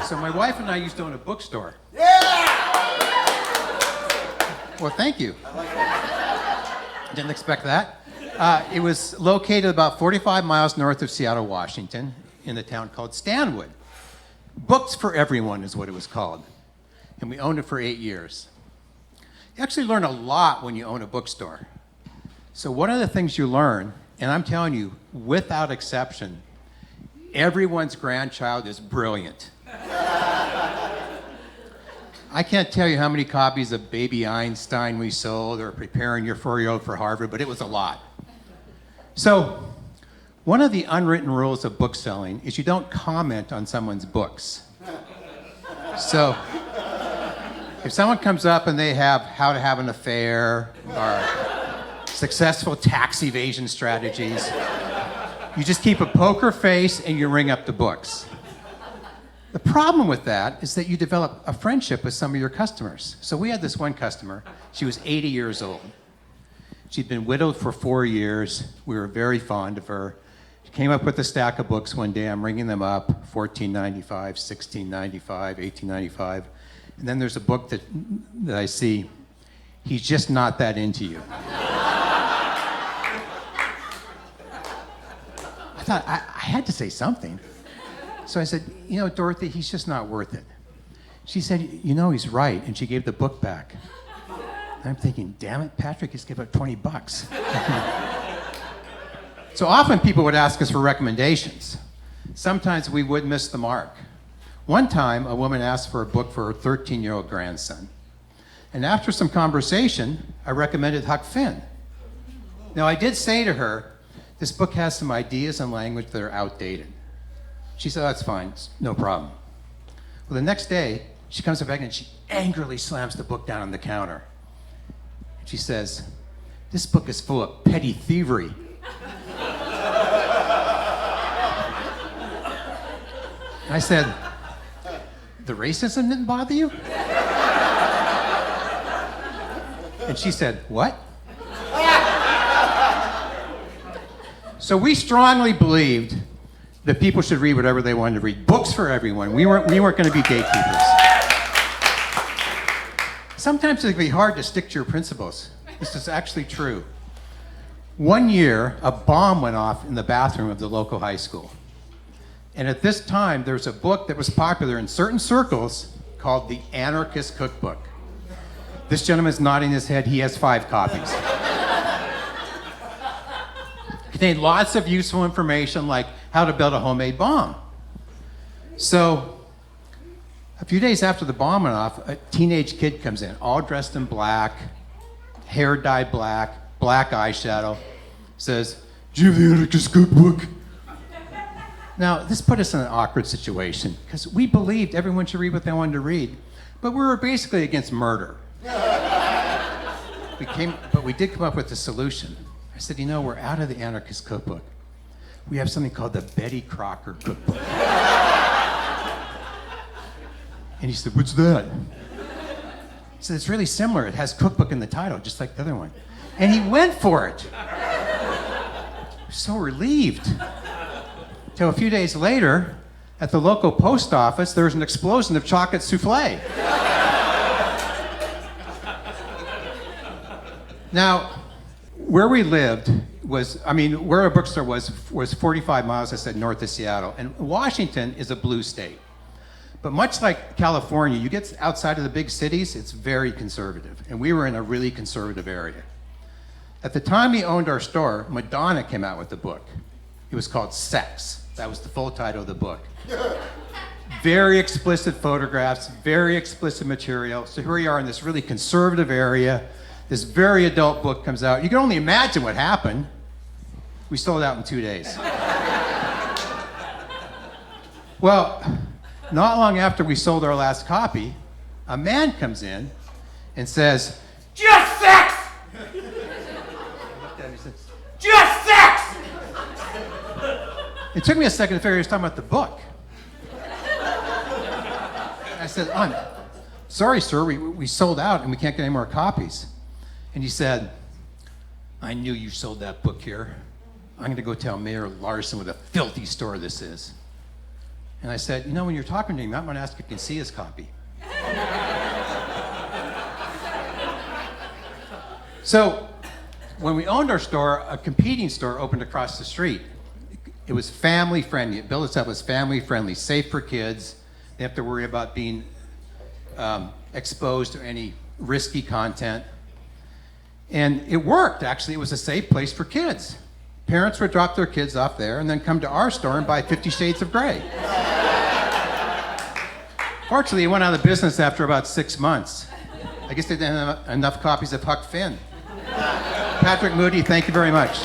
So my wife and I used to own a bookstore. Well, thank you. Didn't expect that. It was located about 45 miles north of Seattle, Washington, in a town called Stanwood. Books for Everyone is what it was called. And we owned it for 8 years. You actually learn a lot when you own a bookstore. So one of the things you learn, and I'm telling you, without exception, everyone's grandchild is brilliant. I can't tell you how many copies of Baby Einstein we sold or Preparing Your 4-Year-Old for Harvard, but it was a lot. So one of the unwritten rules of bookselling is you don't comment on someone's books. So if someone comes up and they have How to Have an Affair or successful tax evasion strategies, you just keep a poker face and you ring up the books. The problem with that is that you develop a friendship with some of your customers. So we had this one customer. She was 80 years old. She'd been widowed for 4 years. We were very fond of her. She came up with a stack of books one day. I'm ringing them up, $14.95, $16.95, $18.95. And then there's a book that I see, He's Just Not That Into You. I thought I had to say something. So I said, you know, Dorothy, he's just not worth it. She said, you know, he's right. And she gave the book back. And I'm thinking, damn it, Patrick, he's given up $20. So often people would ask us for recommendations. Sometimes we would miss the mark. One time, a woman asked for a book for her 13-year-old grandson. And after some conversation, I recommended Huck Finn. Now, I did say to her, this book has some ideas and language that are outdated. She said, that's fine, no problem. Well, the next day, she comes back and she angrily slams the book down on the counter. She says, this book is full of petty thievery. I said, the racism didn't bother you? And she said, what? So we strongly believed that people should read whatever they wanted to read. Books for everyone. We weren't going to be gatekeepers. Sometimes it can be hard to stick to your principles. This is actually true. One year, a bomb went off in the bathroom of the local high school. And at this time, there was a book that was popular in certain circles called The Anarchist Cookbook. This gentleman's nodding his head. He has 5 copies. Contained lots of useful information like how to build a homemade bomb. So a few days after the bomb went off, a teenage kid comes in, all dressed in black, hair dyed black, black eyeshadow, says, do you have the Anarchist Cookbook? Now, this put us in an awkward situation because we believed everyone should read what they wanted to read, but we were basically against murder. But we did come up with a solution. I said, you know, we're out of the Anarchist Cookbook. We have something called the Betty Crocker Cookbook. And he said, what's that? He said, it's really similar. It has cookbook in the title, just like the other one. And he went for it. So relieved. Till a few days later, at the local post office, there was an explosion of chocolate souffle. Now, where we lived where our bookstore was 45 miles, I said, north of Seattle. And Washington is a blue state. But much like California, you get outside of the big cities, it's very conservative. And we were in a really conservative area. At the time we owned our store, Madonna came out with a book. It was called Sex. That was the full title of the book. Very explicit photographs, very explicit material. So here we are in this really conservative area. This very adult book comes out. You can only imagine what happened. We sold out in 2 days. Well, not long after we sold our last copy, a man comes in and says, just sex! I looked at him and said, just sex! It took me a second to figure he was talking about the book. I said, I'm sorry, sir, we sold out and we can't get any more copies. And he said, I knew you sold that book here. I'm going to go tell Mayor Larson what a filthy store this is. And I said, when you're talking to him, I'm going to ask if you can see his copy. So when we owned our store, a competing store opened across the street. It was family friendly. It billed itself as family friendly, safe for kids. They have to worry about being exposed to any risky content. And it worked, actually. It was a safe place for kids. Parents would drop their kids off there and then come to our store and buy 50 Shades of Grey. Fortunately, it went out of business after about 6 months. I guess they didn't have enough copies of Huck Finn. Patrick Moody, thank you very much.